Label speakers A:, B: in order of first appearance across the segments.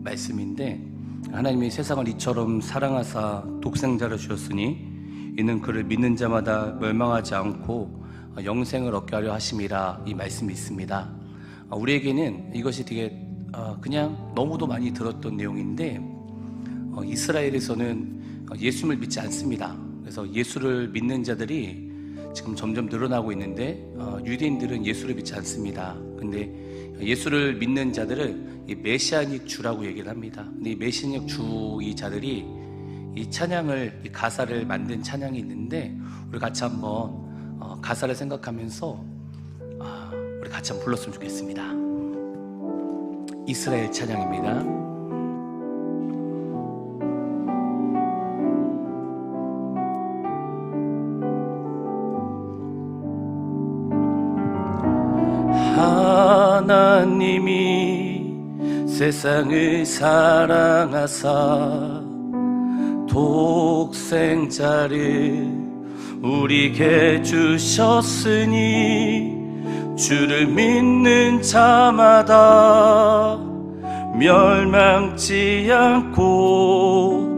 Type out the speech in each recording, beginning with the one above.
A: 말씀인데, 하나님이 세상을 이처럼 사랑하사 독생자를 주셨으니 이는 그를 믿는 자마다 멸망하지 않고 영생을 얻게 하려 하심이라, 이 말씀이 있습니다. 우리에게는 이것이 되게 그냥 너무도 많이 들었던 내용인데, 이스라엘에서는 예수를 믿지 않습니다. 그래서 예수를 믿는 자들이 지금 점점 늘어나고 있는데, 유대인들은 예수를 믿지 않습니다. 근데 예수를 믿는 자들을 이 메시아닉 주라고 얘기를 합니다. 근데 이 메시아닉 주 이 자들이 이 찬양을, 이 가사를 만든 찬양이 있는데, 우리 같이 한번 가사를 생각하면서 우리 같이 한번 불렀으면 좋겠습니다. 이스라엘 찬양입니다. 하나님이 세상을 사랑하사 독생자를 우리에게 주셨으니 주를 믿는 자마다 멸망치 않고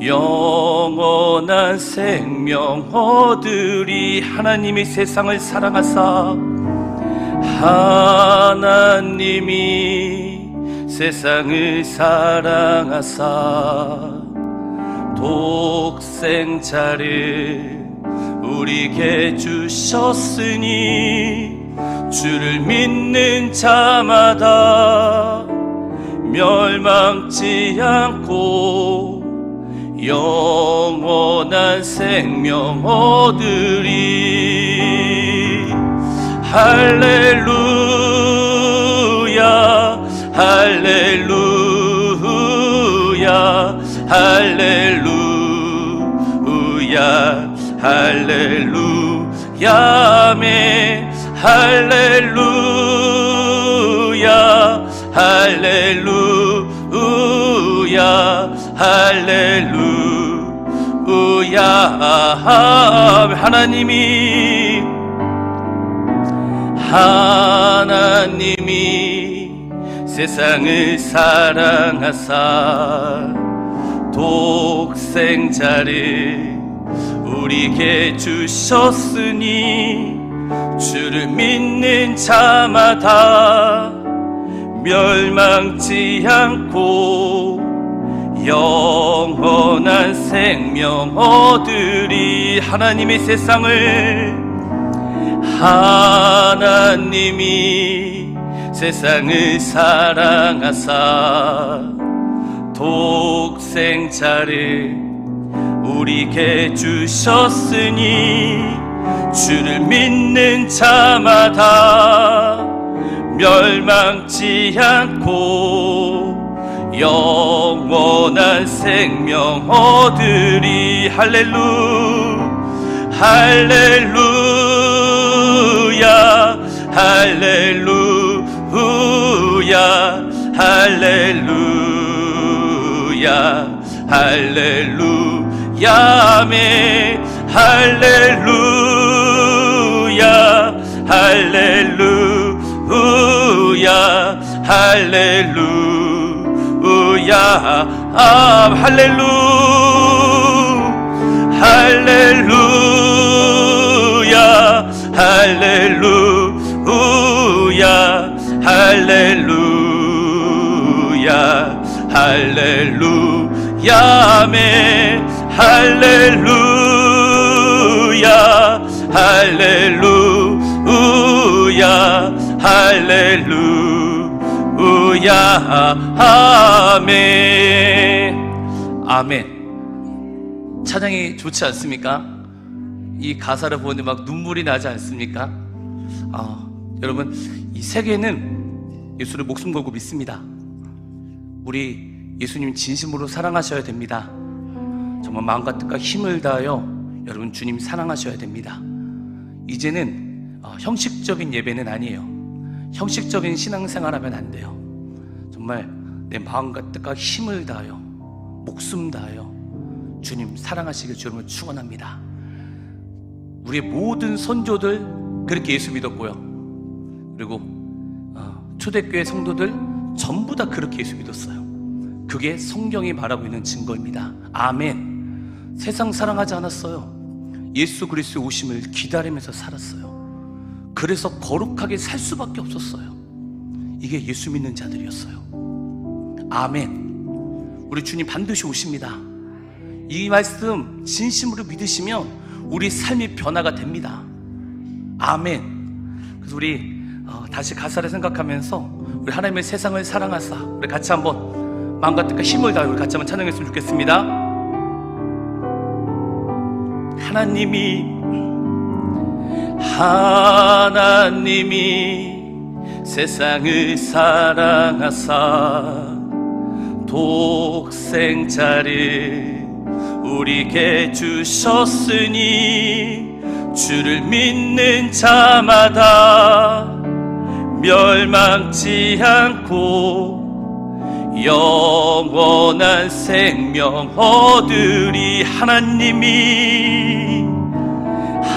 A: 영원한 생명 얻으리. 하나님이 세상을 사랑하사, 하나님이 세상을 사랑하사 독생자를 우리에게 주셨으니 주를 믿는 자마다 멸망치 않고 영원한 생명 얻으리. 할렐루야 할렐루야 할렐루야 할렐루야 아멘. 할렐루야 할렐루야 할렐루야. 하나님이 세상을 사랑하사 독생자를 우리에게 주셨으니 주를 믿는 자마다 멸망치 않고 영원한 생명 얻으리. 하나님이 세상을 사랑하사 독생자를 우리에게 주셨으니 주를 믿는 자마다 멸망치 않고 영원한 생명 얻으리. 할렐루야 할렐루야 할렐루야 할렐루야 아멘. 할렐루야 할렐루야 할렐루야 할렐루야 할렐루야 할렐루야 할렐루야 아멘. 할렐루야 할렐루야 할렐루야 아멘. 아멘. 찬양이 좋지 않습니까? 이 가사를 보는데 막 눈물이 나지 않습니까? 여러분, 이 세계는 예수를 목숨 걸고 믿습니다. 우리 예수님 진심으로 사랑하셔야 됩니다. 정말 마음과 뜻과 힘을 다하여 여러분 주님 사랑하셔야 됩니다. 이제는 형식적인 예배는 아니에요. 형식적인 신앙생활하면 안 돼요. 정말 내 마음과 뜻과 힘을 다하여 목숨 다하여 주님 사랑하시길 주님을 축원합니다. 우리의 모든 선조들 그렇게 예수 믿었고요. 그리고 초대교회 성도들 전부 다 그렇게 예수 믿었어요. 그게 성경이 말하고 있는 증거입니다. 아멘. 세상 사랑하지 않았어요. 예수 그리스도의 오심을 기다리면서 살았어요. 그래서 거룩하게 살 수밖에 없었어요. 이게 예수 믿는 자들이었어요. 아멘. 우리 주님 반드시 오십니다. 이 말씀 진심으로 믿으시면 우리 삶이 변화가 됩니다. 아멘. 그래서 우리 다시 가사를 생각하면서 우리 하나님의 세상을 사랑하사, 우리 같이 한번 마음과 뜻과 힘을 다해 우리 같이 한번 찬양했으면 좋겠습니다. 하나님이 세상을 사랑하사 독생자를 우리에게 주셨으니 주를 믿는 자마다 멸망치 않고 영원한 생명 얻으리.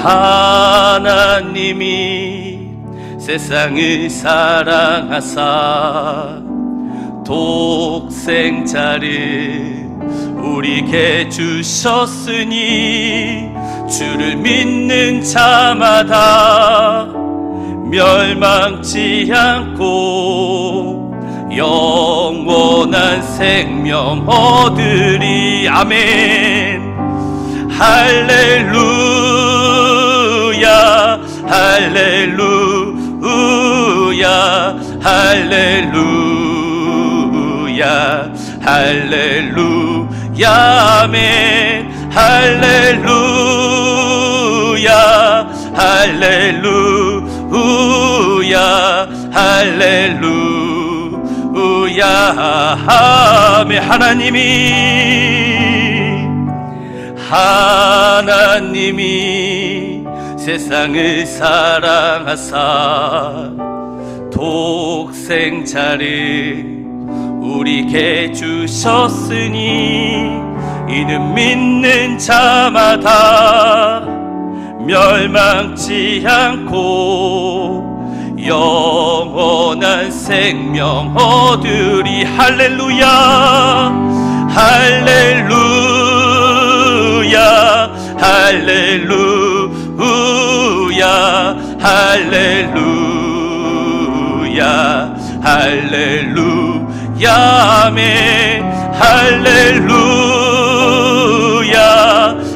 A: 하나님이 세상을 사랑하사 독생자를 우리에게 주셨으니 주를 믿는 자마다 멸망치 않고 영원한 생명 얻으리. 아멘. 할렐루야 할렐루야 할렐루야 할렐루야 아멘. 할렐루야 할렐루야 할렐루야 아멘. 하나님이 세상을 사랑하사 독생자를 우리에게 주셨으니 이는 믿는 자마다 멸망치 않고 영원한 생명 얻으리. 할렐루야 할렐루야 할렐루야 할렐루야 할렐루야 아멘. 할렐루야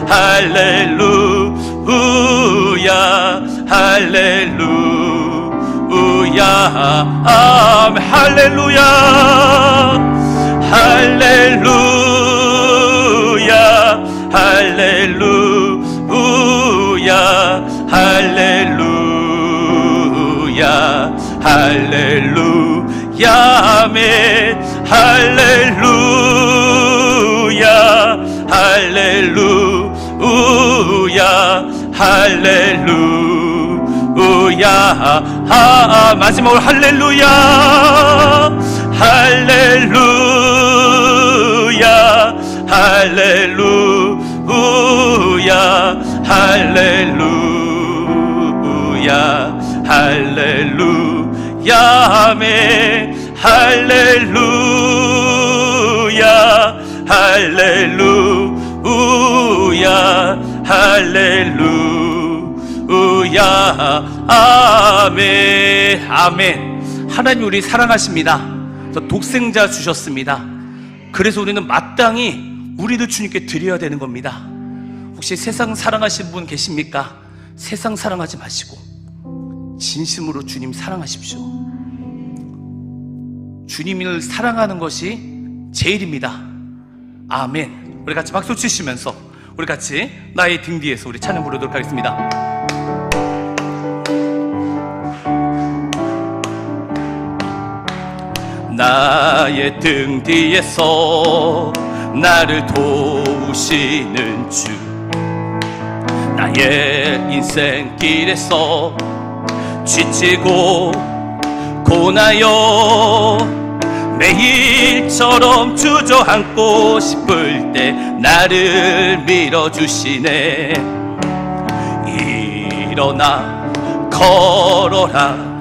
A: 할렐루야 할렐루야 아멘. 할렐루야 할렐루야 할렐루야 할렐루야 할렐루야 아멘. 할렐루야 할렐루야 할렐루야 마지막으로 할렐루야 할렐루야 할렐루야 할렐루야 할렐루야 아멘. 할렐루야 할렐루야 할렐루야 아멘. 아멘. 하나님 우리 사랑하십니다. 독생자 주셨습니다. 그래서 우리는 마땅히 우리도 주님께 드려야 되는 겁니다. 혹시 세상 사랑하시는 분 계십니까? 세상 사랑하지 마시고 진심으로 주님 사랑하십시오. 주님을 사랑하는 것이 제일입니다. 아멘. 우리 같이 박수 치시면서 우리 같이 나의 등 뒤에서 우리 찬양 부르도록 하겠습니다. 나의 등 뒤에서 나를 도우시는 주, 나의 인생길에서 지치고 고나여 매일처럼 주저앉고 싶을 때 나를 밀어주시네. 일어나 걸어라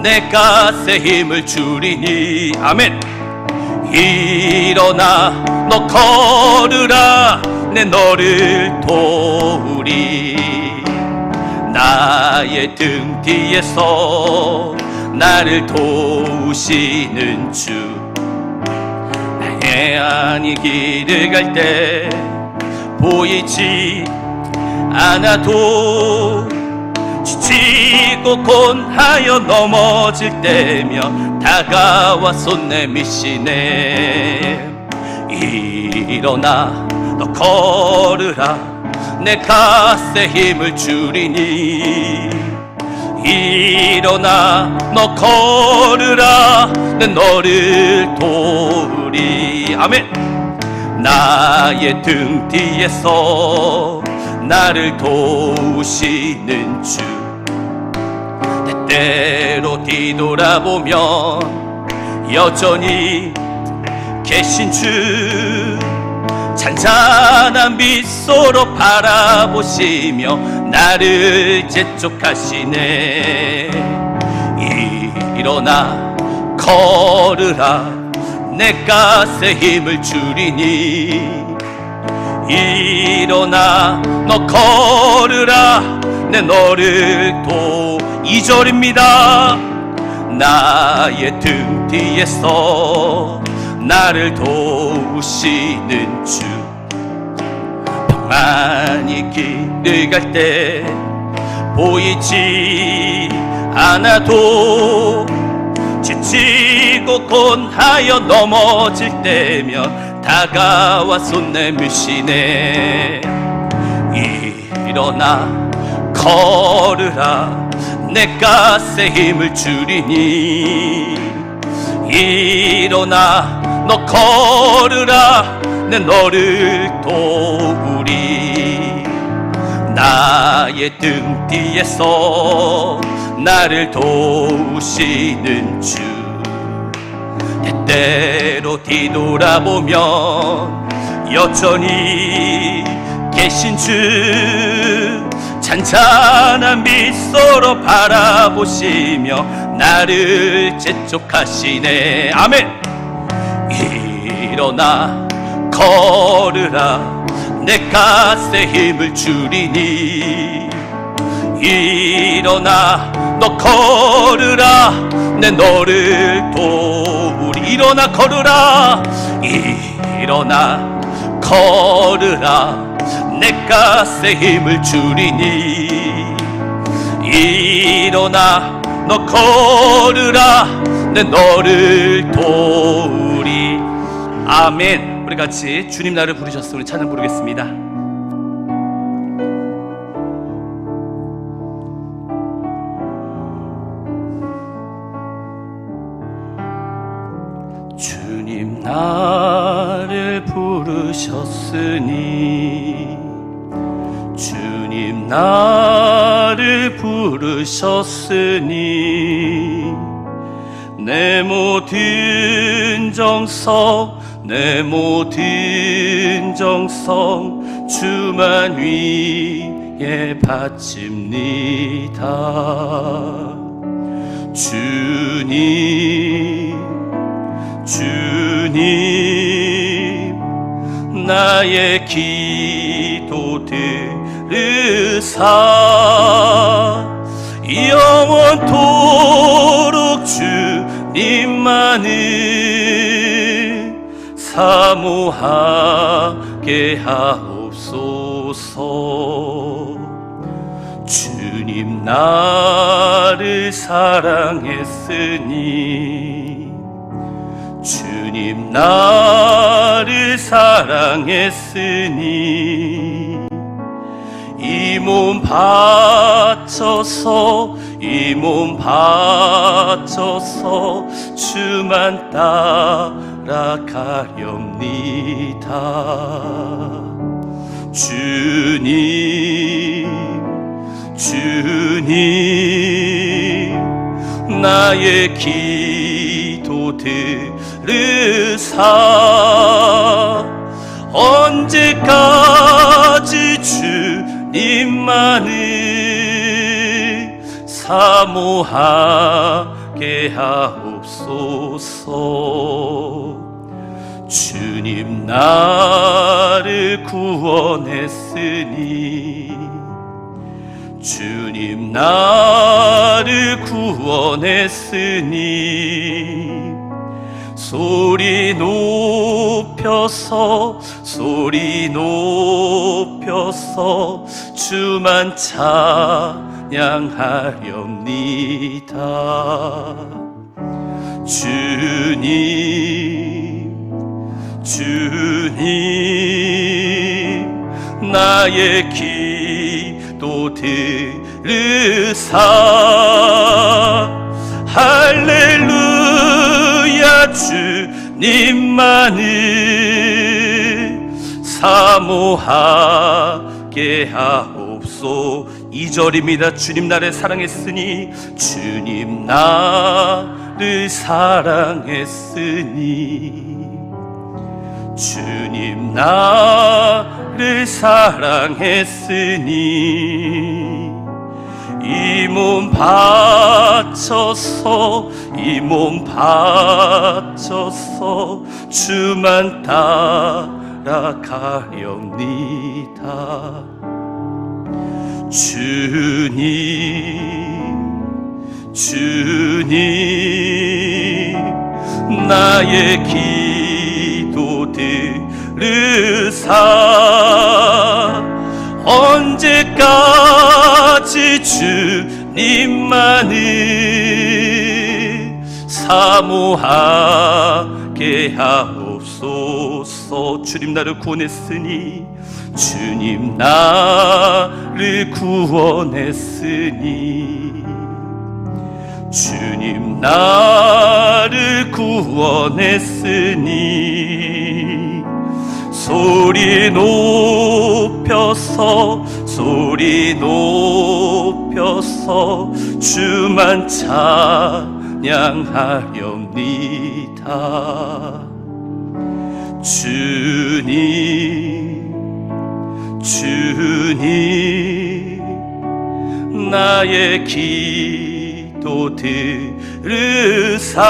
A: 내 갓에 힘을 주리니. 아멘. 일어나 너 걸으라 내 너를 도우리. 나의 등 뒤에서 나를 도우시는 주, 나의 안이 길을 갈 때 보이지 않아도 지치고 곤하여 넘어질 때면 다가와 손 내미시네. 일어나 너 걸으라 내 갓에 힘을 주리니. 일어나 너 걸으라 내 너를 도우리. 아멘. 나의 등 뒤에서 나를 도우시는 주, 때때로 뒤돌아보면 여전히 계신 주, 잔잔한 미소로 바라보시며 나를 재촉하시네. 일어나 걸으라 내 갓에 힘을 주리니. 일어나 너 걸으라 내 너를 도. 2절입니다. 나의 등 뒤에서 나를 도우시는 주, 평안히 길을 갈 때 보이지 않아도 지치고 곤하여 넘어질 때면 다가와 손 내미시네. 일어나 걸으라 내 갓에 힘을 주리니. 일어나 너 걸으라 내 너를 도우리. 나의 등 뒤에서 나를 도우시는 주, 때때로 뒤돌아보면 여전히 계신 주, 잔잔한 미소로 바라보시며 나를 재촉하시네. 아멘. 일어나 걸으라 내 갓에 힘을 주리니. 일어나 너 걸으라 내 너를 도우리. 일어나 걸으라. 일어나 걸으라 내 갓에 힘을 주리니. 일어나 너 걸으라 내 너를 도우리. 아멘. 우리 같이 주님 나를 부르셨어 우리 찬양 부르겠습니다. 주님 나를 부르셨으니, 주님 나를 부르셨으니, 내 모든 정성 내 모든 정성 주만 위에 바칩니다. 주님 나의 기도 들으사 영원토록 주님만을 사모하게 하옵소서. 주님 나를 사랑했으니, 주님 나를 사랑했으니, 이 몸 바쳐서 이 몸 바쳐서 주만 따라가렵니다. 주님 나의 기도 들으사 언제까지 주님만을 사모하게 하옵소서. 주님 나를 구원했으니 주님 나를 구원했으니 소리 높여서 주만 찬양하렵니다. 주님 나의 기도 들으사 할렐루야 주님만을 사모하게 하옵소. 2절입니다. 주님 나를 사랑했으니 주님 나를 사랑했으니 주님 나를 사랑했으니 이 몸 바쳐서 주만 따라가렵니다. 주님 나의 기도 들으사 언제까지 주님만을 사모하게 하옵소서. 주님 나를 구원했으니 주님 나를 구원했으니 주님 나를 구원했으니 소리 높여서 주만 찬양하렵니다. 주님 나의 기도 들으사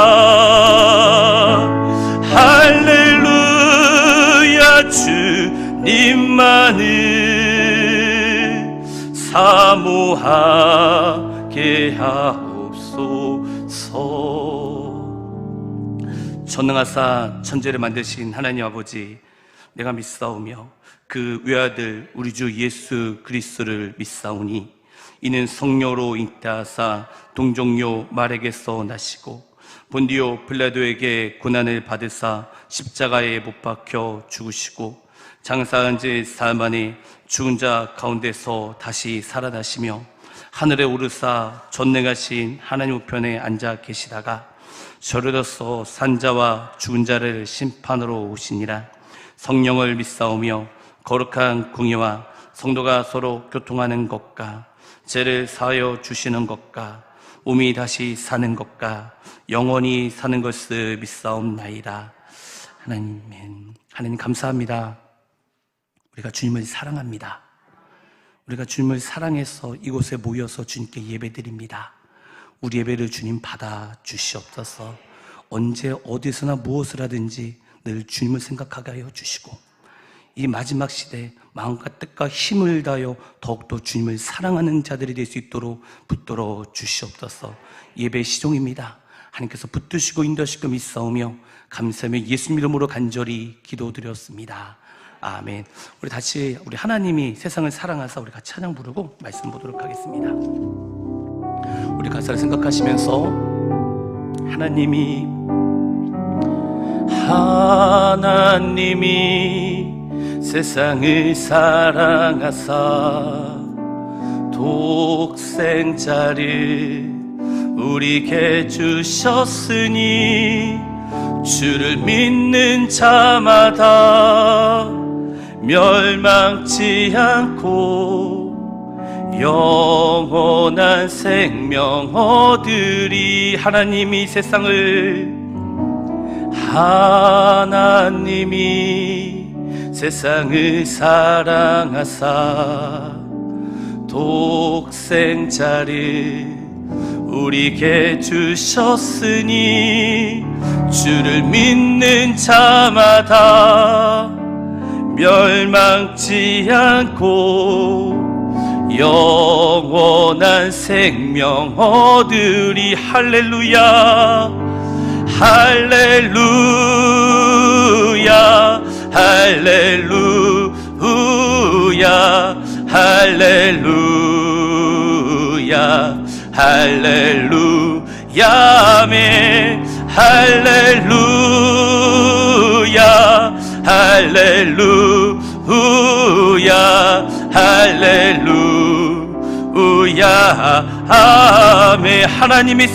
A: 할렐루야 주님만을 사모하게 하옵소서. 전능하사 천지를 만드신 하나님 아버지, 내가 믿사오며 그 외아들 우리 주 예수 그리스도를 믿사오니 이는 성령으로 잉태하사 동정녀 말에게서 나시고 본디오 빌라도에게 고난을 받으사 십자가에 못 박혀 죽으시고 장사한 지 사흘 만에 죽은 자 가운데서 다시 살아나시며 하늘에 오르사 전능하신 하나님 우편에 앉아 계시다가 저르러서 산자와 죽은 자를 심판으로 오시니라. 성령을 믿사오며 거룩한 궁예와 성도가 서로 교통하는 것과 죄를 사하여 주시는 것과 몸이 다시 사는 것과 영원히 사는 것을 믿사옵나이다. 하나님 감사합니다. 우리가 주님을 사랑합니다. 우리가 주님을 사랑해서 이곳에 모여서 주님께 예배드립니다. 우리 예배를 주님 받아 주시옵소서. 언제 어디서나 무엇을 하든지 늘 주님을 생각하게 하여 주시고 이 마지막 시대 마음과 뜻과 힘을 다하여 더욱더 주님을 사랑하는 자들이 될 수 있도록 붙들어 주시옵소서. 예배 시종입니다. 하나님께서 붙드시고 인도하시고 믿사오며 감사하며 예수님 이름으로 간절히 기도드렸습니다. 아멘. 우리 다시 우리 하나님이 세상을 사랑하사 우리 같이 찬양 부르고 말씀 보도록 하겠습니다. 우리 가사를 생각하시면서 하나님이 세상을 사랑하사 독생자를 우리에게 주셨으니 주를 믿는 자마다 멸망치 않고 영원한 생명 얻으리. 하나님이 세상을 사랑하사 독생자를 우리에게 주셨으니 주를 믿는 자마다 멸망치 않고 영원한 생명 얻으리. 할렐루야 할렐루야 할렐루야 할렐루야 할렐루야 아멘. 할렐루야 할렐루야 할렐루야 아멘. 하나님이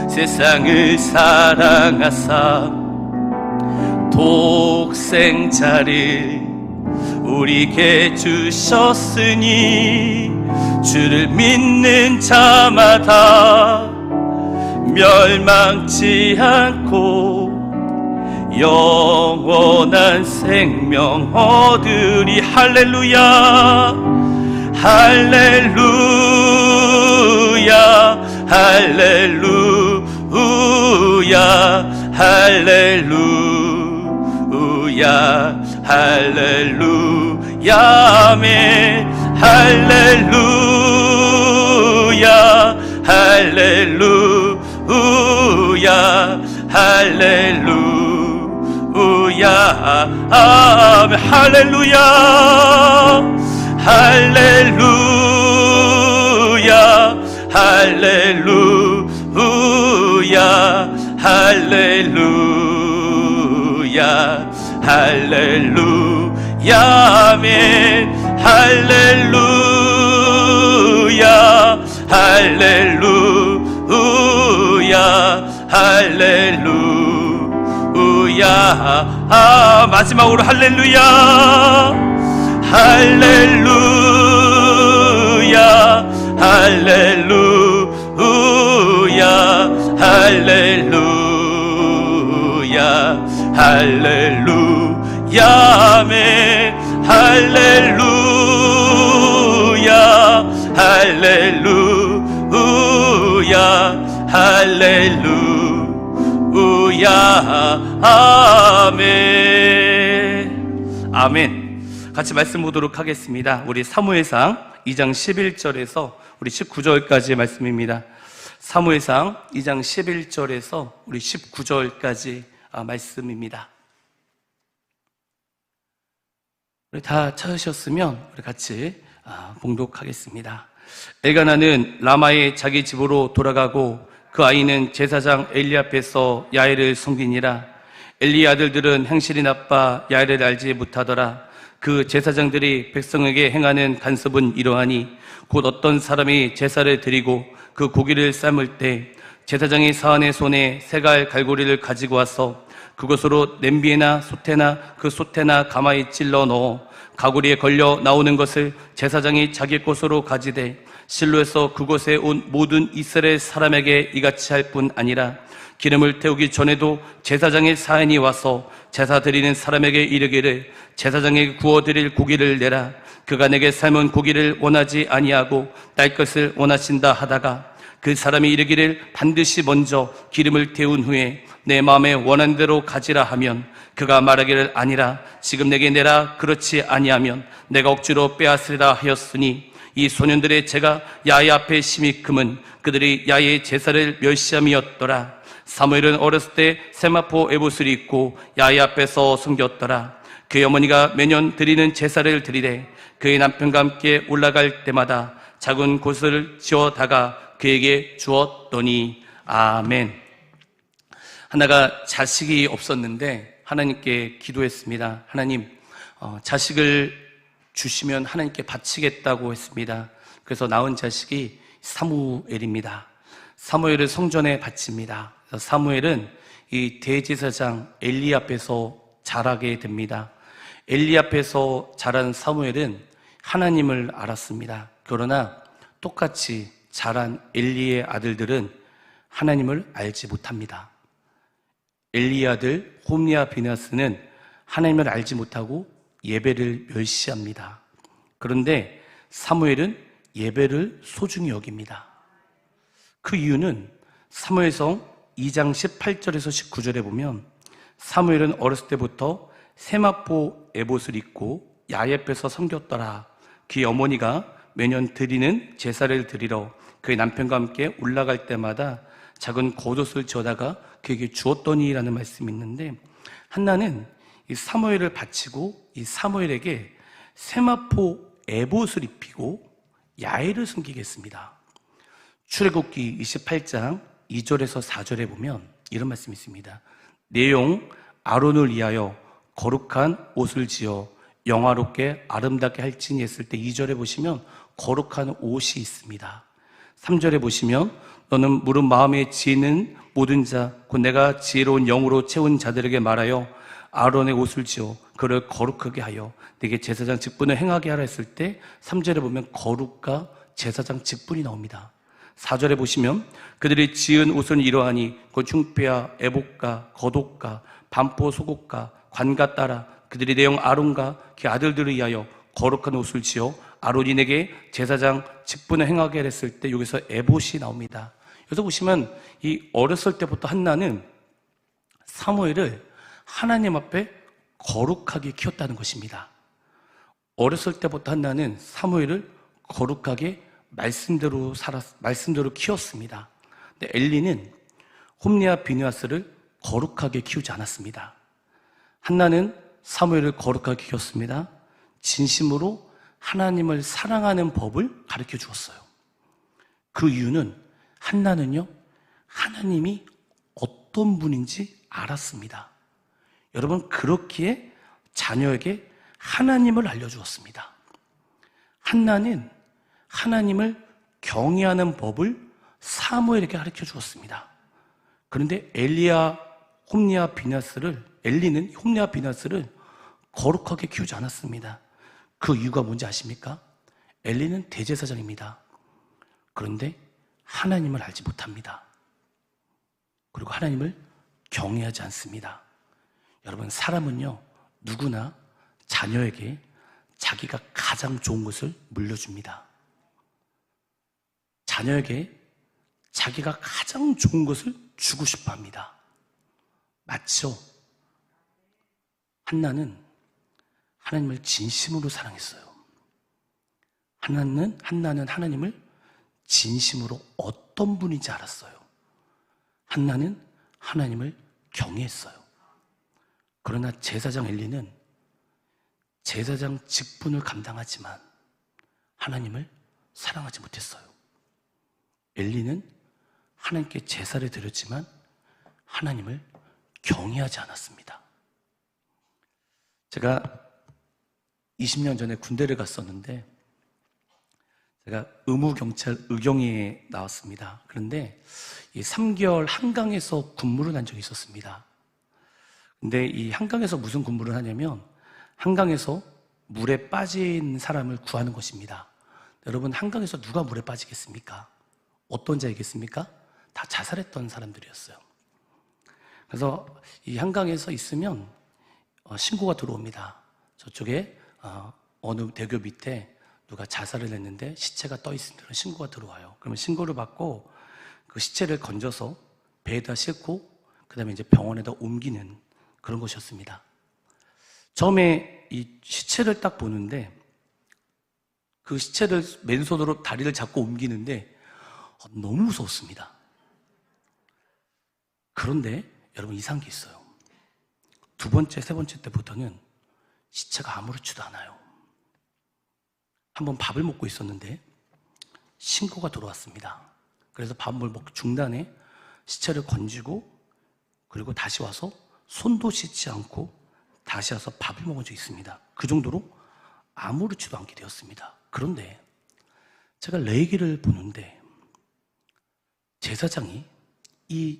A: 세상을 사랑하사 독생자를 우리에게 주셨으니 주를 믿는 자마다 멸망치 않고 영원한 생명 얻으리. 할렐루야 할렐루야 할렐루야 할렐루야 할렐루야 아멘. 할렐루야 할렐루야 할렐루야 아멘. 할렐루야 할렐루야 할렐루야 할렐루야 할렐루야 아멘. 할렐루야 할렐루야 할렐루야 마지막으로 할렐루야 할렐루야 할렐루야 할렐루야 할렐루야 아멘. 할렐루야 할렐루야 할렐루야 아멘. 아멘. 같이 말씀 보도록 하겠습니다. 우리 사무엘상 2장 11절에서 우리 19절까지의 말씀입니다. 사무엘상 2장 11절에서 우리 19절까지 말씀입니다. 우리 다 찾으셨으면 우리 같이 봉독하겠습니다. 엘가나는 라마의 자기 집으로 돌아가고 그 아이는 제사장 엘리 앞에서 야훼를 섬기니라. 엘리의 아들들은 행실이 나빠 야훼를 알지 못하더라. 그 제사장들이 백성에게 행하는 간섭은 이러하니 곧 어떤 사람이 제사를 드리고 그 고기를 삶을 때 제사장이 사안의 손에 세갈 갈고리를 가지고 와서 그것으로 냄비에나 솥에나 그 솥에나 가마에 찔러 넣어 가구리에 걸려 나오는 것을 제사장이 자기 것으로 가지되 실로에서 그곳에 온 모든 이스라엘 사람에게 이같이 할 뿐 아니라 기름을 태우기 전에도 제사장의 사인이 와서 제사 드리는 사람에게 이르기를 제사장에게 구워드릴 고기를 내라. 그가 내게 삶은 고기를 원하지 아니하고 딸 것을 원하신다 하다가 그 사람이 이르기를 반드시 먼저 기름을 태운 후에 내 마음에 원하는 대로 가지라 하면 그가 말하기를 아니라 지금 내게 내라. 그렇지 아니하면 내가 억지로 빼앗으리라 하였으니 이 소년들의 제가 야훼 앞에 심히 금은 그들이 야훼의 제사를 멸시함이었더라. 사무엘은 어렸을 때 세마포 에봇을 입고 야훼 앞에서 섬겼더라. 그의 어머니가 매년 드리는 제사를 드리되 그의 남편과 함께 올라갈 때마다 작은 곳을 지어다가 그에게 주었더니. 아멘. 하나가 자식이 없었는데 하나님께 기도했습니다. 하나님, 자식을 주시면 하나님께 바치겠다고 했습니다. 그래서 낳은 자식이 사무엘입니다. 사무엘을 성전에 바칩니다. 사무엘은 이 대제사장 엘리 앞에서 자라게 됩니다. 엘리 앞에서 자란 사무엘은 하나님을 알았습니다. 그러나 똑같이 자란 엘리의 아들들은 하나님을 알지 못합니다. 엘리의 아들 홈리와 비나스는 하나님을 알지 못하고 예배를 멸시합니다. 그런데 사무엘은 예배를 소중히 여깁니다. 그 이유는 사무엘상 2장 18절에서 19절에 보면 사무엘은 어렸을 때부터 세마포 에봇을 입고 야훼에서 섬겼더라. 그의 어머니가 매년 드리는 제사를 드리러 그의 남편과 함께 올라갈 때마다 작은 겉옷을 지어다가 그에게 주었더니라는 말씀이 있는데, 한나는 이 사무엘을 바치고 이 사무엘에게 세마포 에봇을 입히고 야훼를 섬기겠습니다. 출애굽기 28장 2절에서 4절에 보면 이런 말씀이 있습니다. 내용 아론을 위하여 거룩한 옷을 지어 영화롭게 아름답게 할지니 했을 때 2절에 보시면 거룩한 옷이 있습니다. 3절에 보시면 너는 무릇 마음에 지혜는 모든 자 곧 내가 지혜로운 영으로 채운 자들에게 말하여 아론의 옷을 지어 그를 거룩하게 하여 내게 제사장 직분을 행하게 하라 했을 때 3절에 보면 거룩과 제사장 직분이 나옵니다. 4절에 보시면 그들이 지은 옷은 이러하니 곧 흉패와 에봇과 겉옷과 반포 속옷과 관과 따라 그들이 내용 아론과 그 아들들을 위하여 거룩한 옷을 지어 아론이 내게 제사장 직분을 행하게 했을 때 여기서 에봇이 나옵니다. 여기서 보시면 이 어렸을 때부터 한나는 사무엘을 하나님 앞에 거룩하게 키웠다는 것입니다. 어렸을 때부터 한나는 사무엘을 거룩하게 말씀대로 키웠습니다. 근데 엘리는 홈리와 비느하스를 거룩하게 키우지 않았습니다. 한나는 사무엘을 거룩하게 키웠습니다. 진심으로 하나님을 사랑하는 법을 가르쳐 주었어요. 그 이유는 한나는요, 하나님이 어떤 분인지 알았습니다. 여러분, 그렇기에 자녀에게 하나님을 알려주었습니다. 한나는 하나님을 경외하는 법을 사무엘에게 가르쳐 주었습니다. 그런데 엘리는 홈리와 비느하스를 거룩하게 키우지 않았습니다. 그 이유가 뭔지 아십니까? 엘리는 대제사장입니다. 그런데 하나님을 알지 못합니다. 그리고 하나님을 경외하지 않습니다. 여러분, 사람은요, 누구나 자녀에게 자기가 가장 좋은 것을 물려줍니다. 자녀에게 자기가 가장 좋은 것을 주고 싶어 합니다. 맞죠? 한나는 하나님을 진심으로 사랑했어요. 한나는 하나님을 진심으로 어떤 분인지 알았어요. 한나는 하나님을 경외했어요. 그러나 제사장 엘리는 제사장 직분을 감당하지만 하나님을 사랑하지 못했어요. 엘리는 하나님께 제사를 드렸지만 하나님을 경외하지 않았습니다. 제가 20년 전에 군대를 갔었는데 제가 의무경찰 의경에 나왔습니다. 그런데 이 3개월 한강에서 군무를 한 적이 있었습니다. 근데 이 한강에서 무슨 군무를 하냐면 한강에서 물에 빠진 사람을 구하는 것입니다. 여러분, 한강에서 누가 물에 빠지겠습니까? 어떤 자이겠습니까? 다 자살했던 사람들이었어요. 그래서 이 한강에서 있으면 신고가 들어옵니다. 저쪽에 어느 대교 밑에 누가 자살을 했는데 시체가 떠 있으면 신고가 들어와요. 그러면 신고를 받고 그 시체를 건져서 배에다 싣고 그 다음에 이제 병원에다 옮기는 그런 것이었습니다. 처음에 이 시체를 딱 보는데 그 시체를 맨손으로 다리를 잡고 옮기는데 너무 무서웠습니다. 그런데 여러분, 이상한 게 있어요. 두 번째, 세 번째 때부터는 시체가 아무렇지도 않아요. 한번 밥을 먹고 있었는데 신고가 들어왔습니다. 그래서 밥을 먹고 중단에 시체를 건지고 그리고 다시 와서 손도 씻지 않고 다시 와서 밥을 먹은 적이 있습니다. 그 정도로 아무렇지도 않게 되었습니다. 그런데 제가 레위기를 보는데 제사장이 이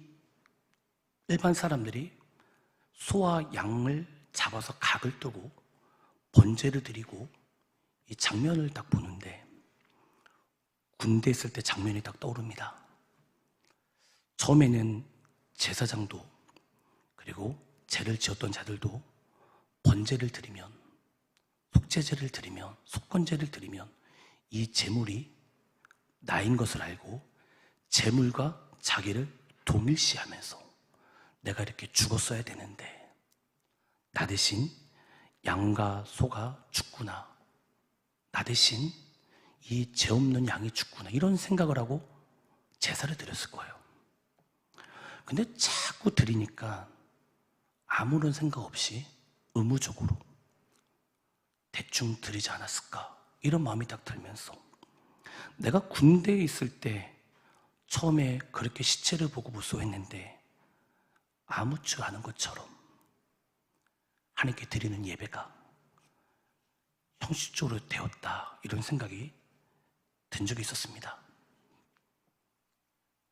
A: 일반 사람들이 소와 양을 잡아서 각을 뜨고 번제를 드리고 이 장면을 딱 보는데 군대에 있을 때 장면이 딱 떠오릅니다. 처음에는 제사장도 그리고 죄를 지었던 자들도 번제를 드리면 속죄제를 드리면 속건제를 드리면
B: 이 재물이 나인 것을 알고 재물과 자기를 동일시하면서 내가 이렇게 죽었어야 되는데 나 대신 양과 소가 죽구나, 나 대신 이 죄 없는 양이 죽구나, 이런 생각을 하고 제사를 드렸을 거예요. 근데 자꾸 드리니까 아무런 생각 없이 의무적으로 대충 드리지 않았을까, 이런 마음이 딱 들면서 내가 군대에 있을 때 처음에 그렇게 시체를 보고 무서워했는데 아무렇지 않은 것처럼 하나님께 드리는 예배가 형식적으로 되었다, 이런 생각이 든 적이 있었습니다.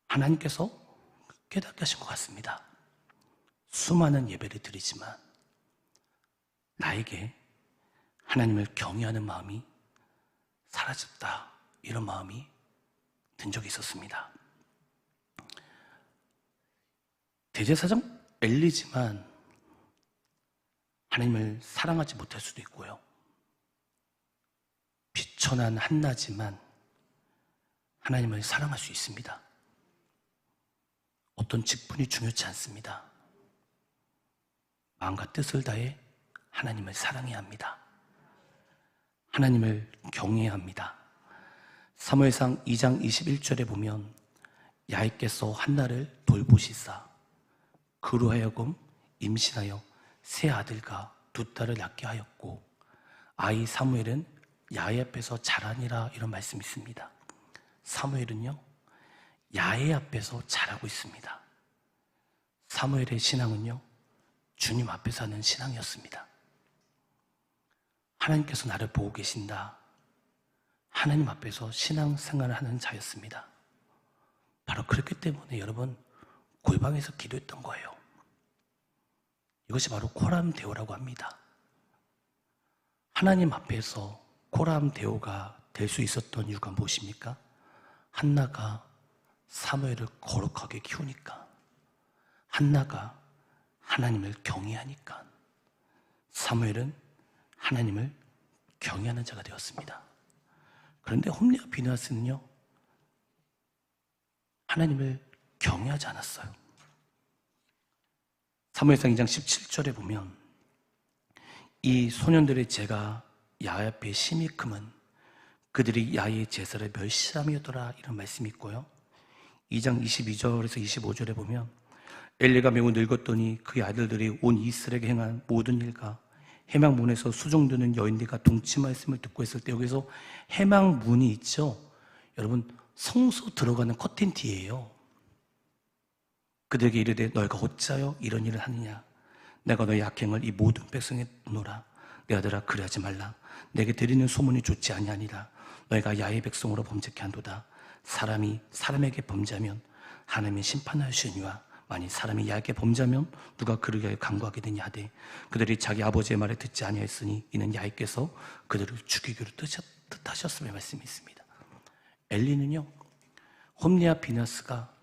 B: 하나님께서 깨닫게 하신 것 같습니다. 수많은 예배를 드리지만 나에게 하나님을 경외하는 마음이 사라졌다, 이런 마음이 든 적이 있었습니다. 대제사장 엘리지만 하나님을 사랑하지 못할 수도 있고요, 비천한 한나지만 하나님을 사랑할 수 있습니다. 어떤 직분이 중요치 않습니다. 마음과 뜻을 다해 하나님을 사랑해야 합니다. 하나님을 경외해야 합니다. 사무엘상 2장 21절에 보면 야훼께서 한나를 돌보시사 그로 하여금 임신하여 세 아들과 두 딸을 낳게 하였고 아이 사무엘은 야훼 앞에서 자라니라, 이런 말씀이 있습니다. 사무엘은요, 야훼 앞에서 자라고 있습니다. 사무엘의 신앙은요, 주님 앞에서 하는 신앙이었습니다. 하나님께서 나를 보고 계신다, 하나님 앞에서 신앙생활을 하는 자였습니다. 바로 그렇기 때문에 여러분, 골방에서 기도했던 거예요. 이것이 바로 코람 데오라고 합니다. 하나님 앞에서 코람 데오가 될 수 있었던 이유가 무엇입니까? 한나가 사무엘을 거룩하게 키우니까, 한나가 하나님을 경외하니까 사무엘은 하나님을 경외하는 자가 되었습니다. 그런데 홈리와 비느하스는요, 하나님을 경외하지 않았어요. 사무엘상 2장 17절에 보면 이 소년들의 죄가 야훼 앞에 심히 크면 그들이 야훼의 제사를 멸시함이었더라, 이런 말씀이 있고요, 2장 22절에서 25절에 보면 엘리가 매우 늙었더니 그의 아들들이 온 이스라엘에게 행한 모든 일과 해망문에서 수종드는 여인들과 동침하였음을 듣고 있을 때, 여기서 해망문이 있죠. 여러분, 성소 들어가는 커튼 뒤에요. 그들에게 이르되 너희가 어찌하여 이런 일을 하느냐, 내가 너희 악행을 이 모든 백성에 보노라. 내 아들아, 그리하지 말라. 내게 드리는 소문이 좋지 아니하니라. 너희가 야훼 백성으로 범죄케 한도다. 사람이 사람에게 범죄하면 하나님이 심판하시니와 만일 사람이 야훼에게 범죄하면 누가 그를 위하여 간구하게 되냐 하되 그들이 자기 아버지의 말을 듣지 아니하였으니 이는 야훼께서 그들을 죽이기로 뜻하셨음의 말씀이 있습니다. 엘리는요, 홈리와 비느하스가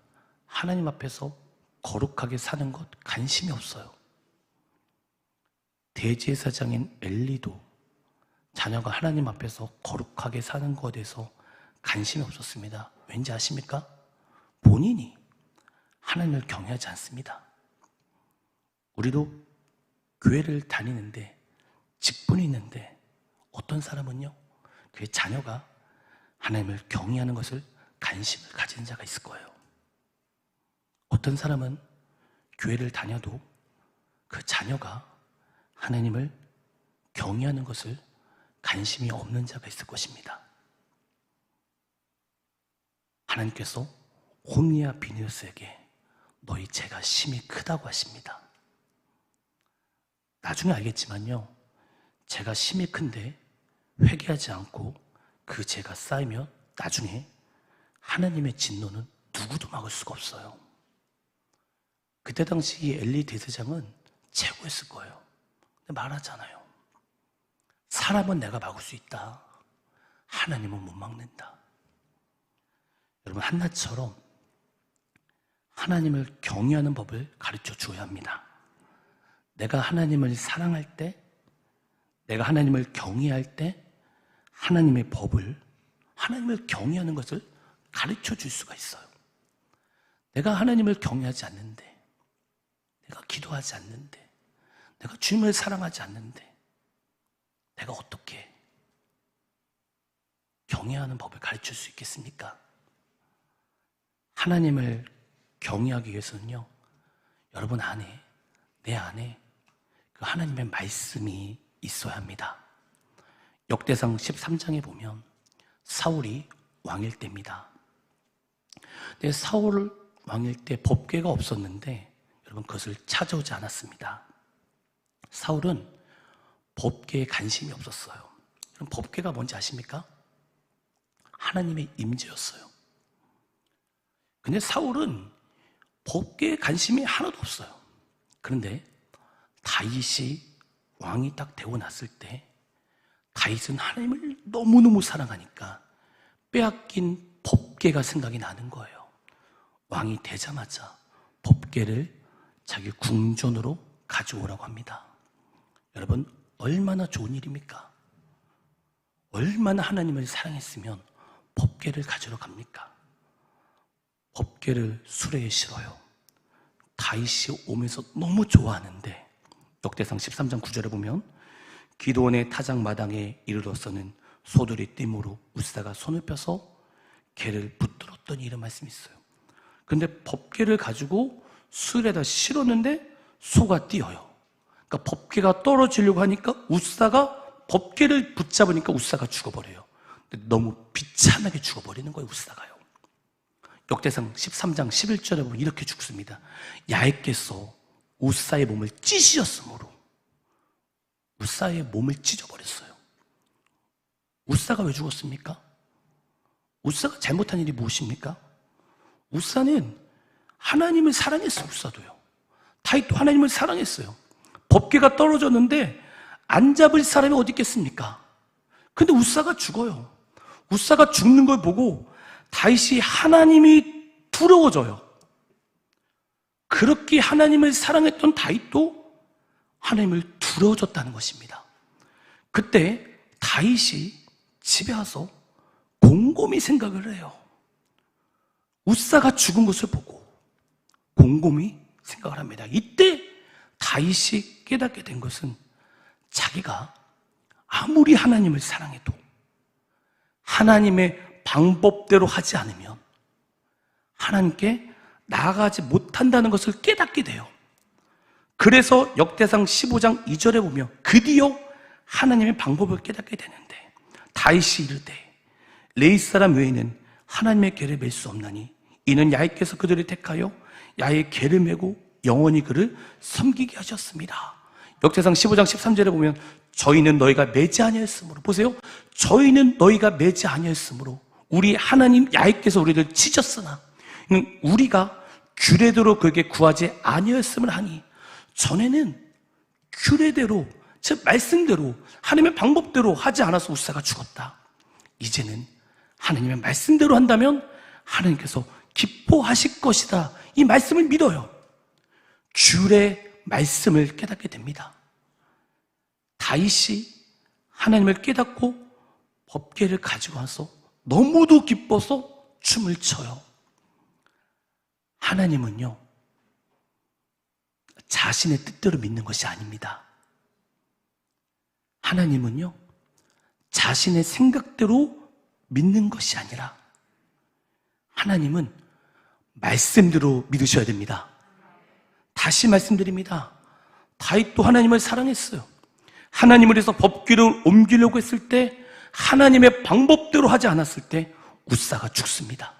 B: 하나님 앞에서 거룩하게 사는 것 관심이 없어요. 대제사장인 엘리도 자녀가 하나님 앞에서 거룩하게 사는 것에 대해서 관심이 없었습니다. 왠지 아십니까? 본인이 하나님을 경외하지 않습니다. 우리도 교회를 다니는데 직분이 있는데 어떤 사람은요, 그의 자녀가 하나님을 경외하는 것을 관심을 가진 자가 있을 거예요. 어떤 사람은 교회를 다녀도 그 자녀가 하나님을 경외하는 것을 관심이 없는 자가 있을 것입니다. 하나님께서 홈리와 비느하스에게 너희 죄가 심히 크다고 하십니다. 나중에 알겠지만요, 죄가 심히 큰데 회개하지 않고 그 죄가 쌓이면 나중에 하나님의 진노는 누구도 막을 수가 없어요. 그때 당시 이 엘리 대제사장은 최고였을 거예요. 근데 말하잖아요. 사람은 내가 막을 수 있다, 하나님은 못 막는다. 여러분, 한나처럼 하나님을 경외하는 법을 가르쳐 주어야 합니다. 내가 하나님을 사랑할 때, 내가 하나님을 경외할 때 하나님의 법을, 하나님을 경외하는 것을 가르쳐 줄 수가 있어요. 내가 하나님을 경외하지 않는데, 내가 기도하지 않는데, 내가 주님을 사랑하지 않는데, 내가 어떻게 경외하는 법을 가르칠 수 있겠습니까? 하나님을 경외하기 위해서는요, 여러분 안에, 내 안에 그 하나님의 말씀이 있어야 합니다. 역대상 13장에 보면 사울이 왕일 때입니다. 근데 사울 왕일 때 법궤가 없었는데 여러분 그것을 찾아오지 않았습니다. 사울은 법궤에 관심이 없었어요. 그럼 법궤가 뭔지 아십니까? 하나님의 임재였어요. 근데 사울은 법궤에 관심이 하나도 없어요. 그런데 다윗이 왕이 딱 되고 났을 때 다윗은 하나님을 너무너무 사랑하니까 빼앗긴 법궤가 생각이 나는 거예요. 왕이 되자마자 법궤를 자기 궁전으로 가져오라고 합니다. 여러분, 얼마나 좋은 일입니까? 얼마나 하나님을 사랑했으면 법궤를 가지러 갑니까? 법궤를 수레에 실어요. 다윗이 오면서 너무 좋아하는데 역대상 13장 9절에 보면 기드온의 타작 마당에 이르러서는 소들이 띠므로 웃사가 손을 펴서 개를 붙들었더니 이런 말씀이 있어요. 근데 법궤를 가지고 수레에다 실었는데 소가 뛰어요. 그러니까 법궤가 떨어지려고 하니까 웃사가 법궤를 붙잡으니까 웃사가 죽어버려요. 근데 너무 비참하게 죽어버리는 거예요, 웃사가요. 역대상 13장 11절에 보면 이렇게 죽습니다. 야훼께서 웃사의 몸을 찢으셨으므로 웃사의 몸을 찢어버렸어요. 웃사가 왜 죽었습니까? 웃사가 잘못한 일이 무엇입니까? 웃사는 하나님을 사랑했어요. 웃사도요. 다윗도 하나님을 사랑했어요. 법궤가 떨어졌는데 안 잡을 사람이 어디 있겠습니까? 근데 웃사가 죽어요. 웃사가 죽는 걸 보고 다윗이 하나님이 두려워져요. 그렇게 하나님을 사랑했던 다윗도 하나님을 두려워졌다는 것입니다. 그때 다윗이 집에 와서 곰곰이 생각을 해요. 웃사가 죽은 것을 보고 곰곰이 생각을 합니다. 이때 다윗이 깨닫게 된 것은 자기가 아무리 하나님을 사랑해도 하나님의 방법대로 하지 않으면 하나님께 나아가지 못한다는 것을 깨닫게 돼요. 그래서 역대상 15장 2절에 보면 드디어 하나님의 방법을 깨닫게 되는데 다윗이 이르되 레위 사람 외에는 하나님의 궤를 맬 수 없나니 이는 야훼께서 그들을 택하여 야훼의 궤를 메고 영원히 그를 섬기게 하셨습니다. 역대상 15장 13절에 보면 저희는 너희가 매지 아니하였으므로, 보세요, 저희는 너희가 매지 아니하였으므로 우리 하나님 야훼께서 우리를 찢었으나 우리가 규례대로 그에게 구하지 아니하였음을 하니 전에는 규례대로, 즉 말씀대로 하나님의 방법대로 하지 않아서 웃사가 죽었다. 이제는 하나님의 말씀대로 한다면 하나님께서 기뻐하실 것이다. 이 말씀을 믿어요. 규례 말씀을 깨닫게 됩니다. 다윗이 하나님을 깨닫고 법궤를 가지고 와서 너무도 기뻐서 춤을 춰요. 하나님은요, 자신의 뜻대로 믿는 것이 아닙니다. 하나님은요, 자신의 생각대로 믿는 것이 아니라 하나님은 말씀대로 믿으셔야 됩니다. 다시 말씀드립니다. 다윗도 하나님을 사랑했어요. 하나님을 위해서 법궤를 옮기려고 했을 때 하나님의 방법대로 하지 않았을 때 웃사가 죽습니다.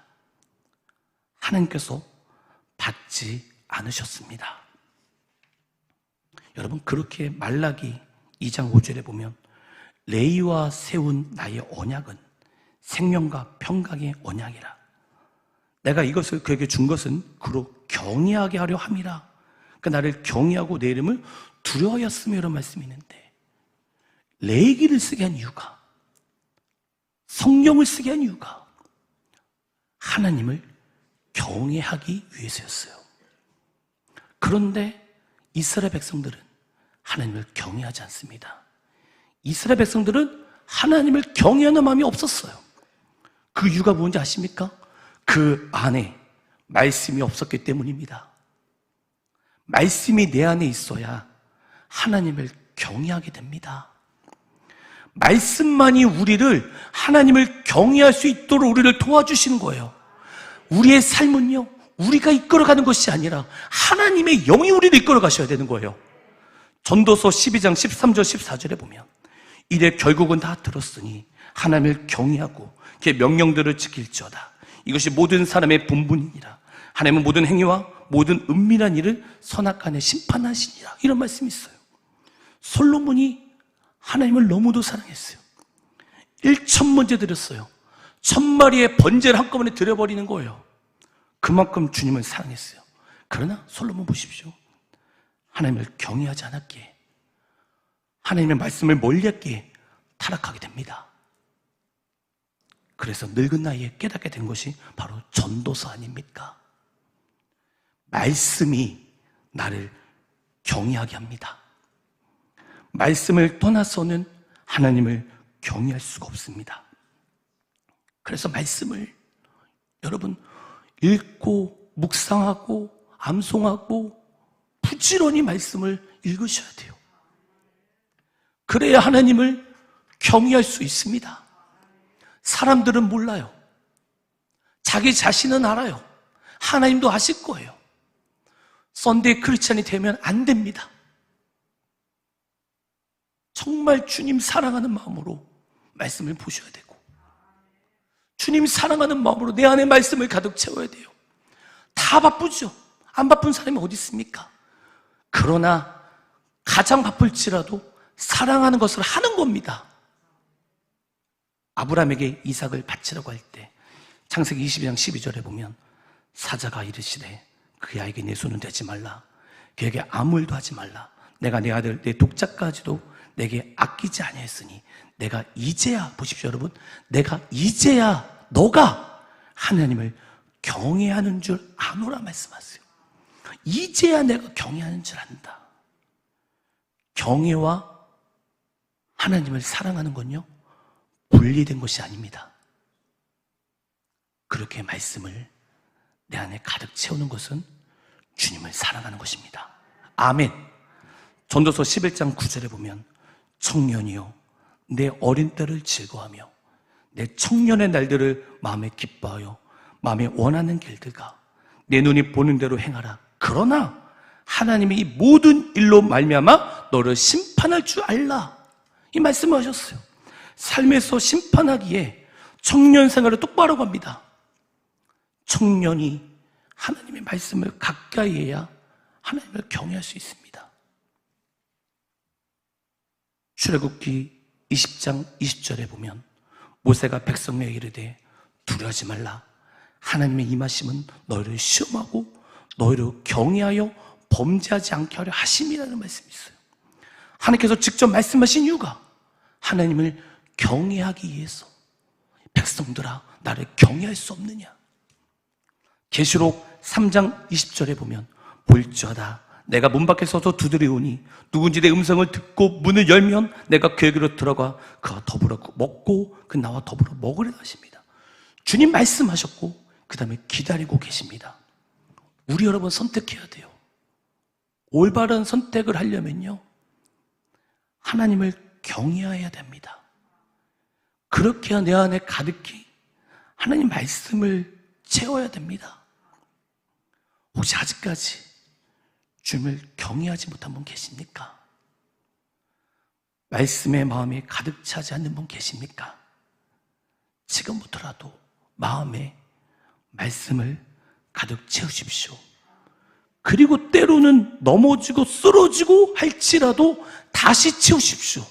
B: 하나님께서 받지 않으셨습니다. 여러분, 그렇게 말라기 2장 5절에 보면 레위와 세운 나의 언약은 생명과 평강의 언약이라. 내가 이것을 그에게 준 것은 그로 경외하게 하려 함이라. 그러니까 나를 경외하고 내 이름을 두려워하였으며 이런 말씀이 있는데 레위기를 쓰게 한 이유가, 성경을 쓰게 한 이유가 하나님을 경외하기 위해서였어요. 그런데 이스라엘 백성들은 하나님을 경외하지 않습니다. 이스라엘 백성들은 하나님을 경외하는 마음이 없었어요. 그 이유가 뭔지 아십니까? 그 안에 말씀이 없었기 때문입니다. 말씀이 내 안에 있어야 하나님을 경외하게 됩니다. 말씀만이 우리를 하나님을 경외할 수 있도록 우리를 도와주시는 거예요. 우리의 삶은요, 우리가 이끌어가는 것이 아니라 하나님의 영이 우리를 이끌어 가셔야 되는 거예요. 전도서 12장 13절 14절에 보면 이래 결국은 다 들었으니 하나님을 경외하고 그의 명령들을 지킬지어다. 이것이 모든 사람의 본분이니라. 하나님은 모든 행위와 모든 은밀한 일을 선악간에 심판하시니라. 이런 말씀이 있어요. 솔로몬이 하나님을 너무도 사랑했어요. 1,000번째 드렸어요. 1,000마리의 번제를 한꺼번에 드려버리는 거예요. 그만큼 주님을 사랑했어요. 그러나 솔로몬 보십시오. 하나님을 경외하지 않았기에, 하나님의 말씀을 멀리했기에 타락하게 됩니다. 그래서 늙은 나이에 깨닫게 된 것이 바로 전도서 아닙니까? 말씀이 나를 경외하게 합니다. 말씀을 떠나서는 하나님을 경외할 수가 없습니다. 그래서 말씀을 여러분 읽고 묵상하고 암송하고 부지런히 말씀을 읽으셔야 돼요. 그래야 하나님을 경외할 수 있습니다. 사람들은 몰라요. 자기 자신은 알아요. 하나님도 아실 거예요. 썬데이 크리스찬이 되면 안 됩니다. 정말 주님 사랑하는 마음으로 말씀을 보셔야 되고, 주님 사랑하는 마음으로 내 안에 말씀을 가득 채워야 돼요. 다 바쁘죠. 안 바쁜 사람이 어디 있습니까? 그러나 가장 바쁠지라도 사랑하는 것을 하는 겁니다. 아브라함에게 이삭을 바치라고 할 때 창세기 22장 12절에 보면 사자가 이르시되 그 아이에게 내 손은 대지 말라, 그에게 아무 일도 하지 말라, 내가 내 아들 내 독자까지도 내게 아끼지 아니하였으니 내가 이제야, 보십시오 여러분, 내가 이제야 너가 하나님을 경외하는 줄 아노라 말씀하세요. 이제야 내가 경외하는 줄 안다. 경외와 하나님을 사랑하는 건요, 분리된 것이 아닙니다. 그렇게 말씀을 내 안에 가득 채우는 것은 주님을 사랑하는 것입니다. 아멘. 전도서 11장 9절에 보면 청년이여 내 어린 때를 즐거워하며 내 청년의 날들을 마음에 기뻐하여 마음에 원하는 길들과 내 눈이 보는 대로 행하라. 그러나 하나님이 이 모든 일로 말미암아 너를 심판할 줄 알라. 이 말씀을 하셨어요. 삶에서 심판하기에 청년 생활을 똑바로 합니다. 청년이 하나님의 말씀을 가까이 해야 하나님을 경외할 수 있습니다. 출애굽기 20장 20절에 보면 모세가 백성에게 이르되 두려워하지 말라. 하나님의 임하심은 너희를 시험하고 너희를 경외하여 범죄하지 않게 하려 하심이라는 말씀이 있어요. 하나님께서 직접 말씀하신 이유가 하나님을 경외하기 위해서. 백성들아 나를 경외할 수 없느냐. 계시록 3장 20절에 보면 볼지어다 내가 문 밖에 서서 두드리오니 누군지 내 음성을 듣고 문을 열면 내가 그에게로 들어가 그와 더불어 먹고 그 나와 더불어 먹으려 하십니다. 주님 말씀하셨고 그 다음에 기다리고 계십니다. 우리 여러분 선택해야 돼요. 올바른 선택을 하려면요 하나님을 경외해야 됩니다. 그렇게 해야 내 안에 가득히 하나님 말씀을 채워야 됩니다. 혹시 아직까지 주님을 경외하지 못한 분 계십니까? 말씀의 마음이 가득 차지 않는 분 계십니까? 지금부터라도 마음에 말씀을 가득 채우십시오. 그리고 때로는 넘어지고 쓰러지고 할지라도 다시 채우십시오.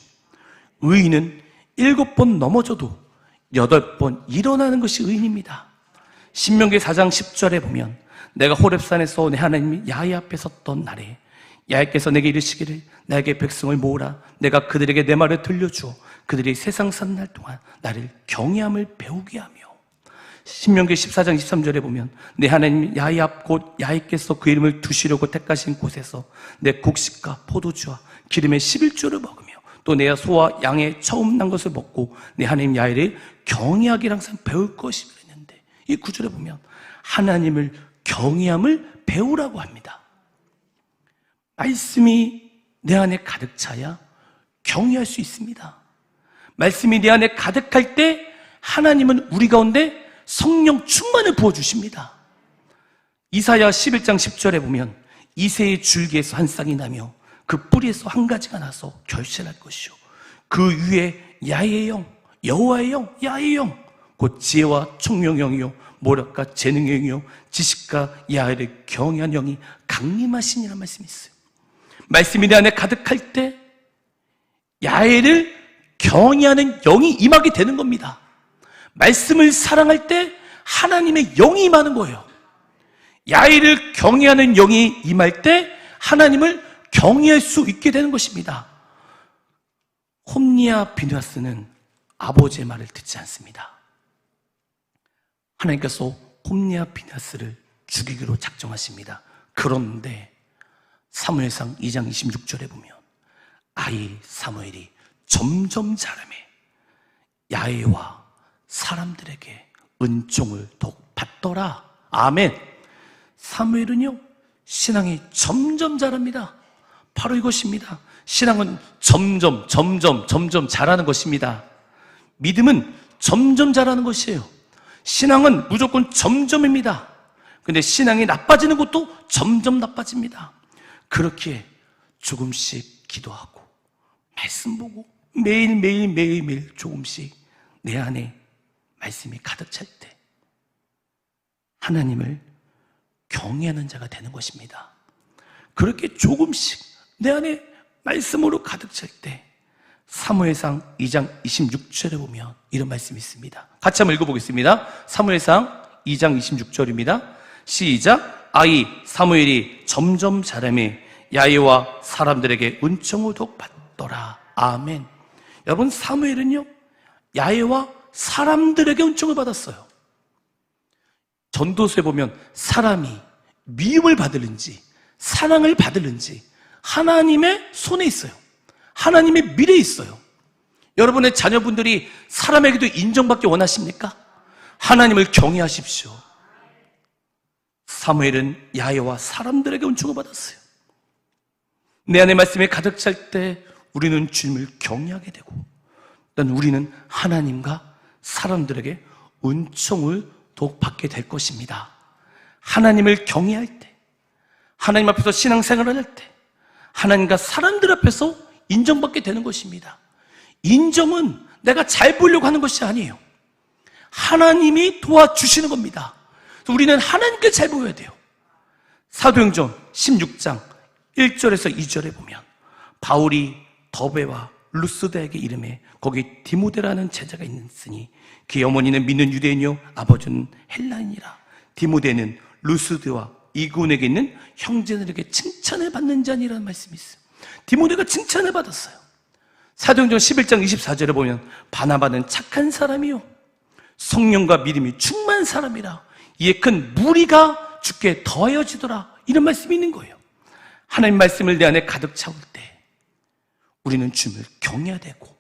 B: 의인은 7번 넘어져도 8번 일어나는 것이 의인입니다. 신명기 4장 10절에 보면 내가 호렙산에서 내 하나님 야훼 앞에 섰던 날에 야훼께서 내게 이르시기를 나에게 백성을 모으라. 내가 그들에게 내 말을 들려주어 그들이 세상 사는 날 동안 나를 경외함을 배우게 하며. 신명기 14장 23절에 보면 내 하나님 야훼 앞 곧 야훼께서 그 이름을 두시려고 택하신 곳에서 내 곡식과 포도주와 기름의 11조를 먹으며 또 내 소와 양의 처음 난 것을 먹고 내 하나님 야훼를 경외하기를 항상 배울 것이라 했는데, 이 구절에 보면 하나님을 경외함을 배우라고 합니다. 말씀이 내 안에 가득 차야 경외할 수 있습니다. 말씀이 내 안에 가득할 때 하나님은 우리 가운데 성령 충만을 부어주십니다. 이사야 11장 10절에 보면 이새의 줄기에서 한 쌍이 나며 그 뿌리에서 한 가지가 나서 결실할 것이요 그 위에 야훼의 영, 여호와의 영, 야훼의 영, 곧 지혜와 총명의 영이요 모략과 재능의 영이요 지식과 야훼를 경외한 영이 강림하시니라 말씀이 있어요. 말씀이 내 안에 가득할 때 야훼를 경외하는 영이 임하게 되는 겁니다. 말씀을 사랑할 때 하나님의 영이 임하는 거예요. 야훼를 경외하는 영이 임할 때 하나님을 경외할 수 있게 되는 것입니다. 홈니와 비느하스는 아버지의 말을 듣지 않습니다. 하나님께서 홈니와 비느하스를 죽이기로 작정하십니다. 그런데 사무엘상 2장 26절에 보면 아이 사무엘이 점점 자라매 야훼와 사람들에게 은총을 더욱 받더라. 아멘. 사무엘은요 신앙이 점점 자랍니다. 바로 이것입니다. 신앙은 점점 자라는 것입니다. 믿음은 점점 자라는 것이에요. 신앙은 무조건 점점입니다. 근데 신앙이 나빠지는 것도 점점 나빠집니다. 그렇게 조금씩 기도하고 말씀 보고 매일 조금씩 내 안에 말씀이 가득 찰 때 하나님을 경외하는 자가 되는 것입니다. 그렇게 조금씩 내 안에 말씀으로 가득 찰 때 사무엘상 2장 26절에 보면 이런 말씀이 있습니다. 같이 한번 읽어보겠습니다. 사무엘상 2장 26절입니다. 시작. 아이 사무엘이 점점 자라매 야훼와 사람들에게 은총을 더욱 받더라. 아멘. 여러분 사무엘은요 야훼와 사람들에게 은총을 받았어요. 전도서에 보면 사람이 미움을 받을는지 사랑을 받을는지 하나님의 손에 있어요. 하나님의 미래에 있어요. 여러분의 자녀분들이 사람에게도 인정받기 원하십니까? 하나님을 경외하십시오. 사무엘은 야훼와 사람들에게 은총을 받았어요. 내 안에 말씀이 가득 찰 때 우리는 주님을 경외하게 되고 우리는 하나님과 사람들에게 은총을 더욱 받게 될 것입니다. 하나님을 경외할 때, 하나님 앞에서 신앙생활을 할 때, 하나님과 사람들 앞에서 인정받게 되는 것입니다. 인정은 내가 잘 보려고 하는 것이 아니에요. 하나님이 도와주시는 겁니다. 우리는 하나님께 잘 보여야 돼요. 사도행전 16장 1절에서 2절에 보면 바울이 더베와 루스드에게 이름해 거기 디모데라는 제자가 있으니 그의 어머니는 믿는 유대인이요 아버지는 헬라인이라. 디모데는 루스드와 이군에게 있는 형제들에게 칭찬을 받는 자니라는 말씀이 있어요. 디모데가 칭찬을 받았어요. 사도행전 11장 24절에 보면 바나바는 착한 사람이요 성령과 믿음이 충만한 사람이라 이에 큰 무리가 주께 더하여지더라. 이런 말씀이 있는 거예요. 하나님 말씀을 내 안에 가득 차올 때 우리는 주님을 경외해야 되고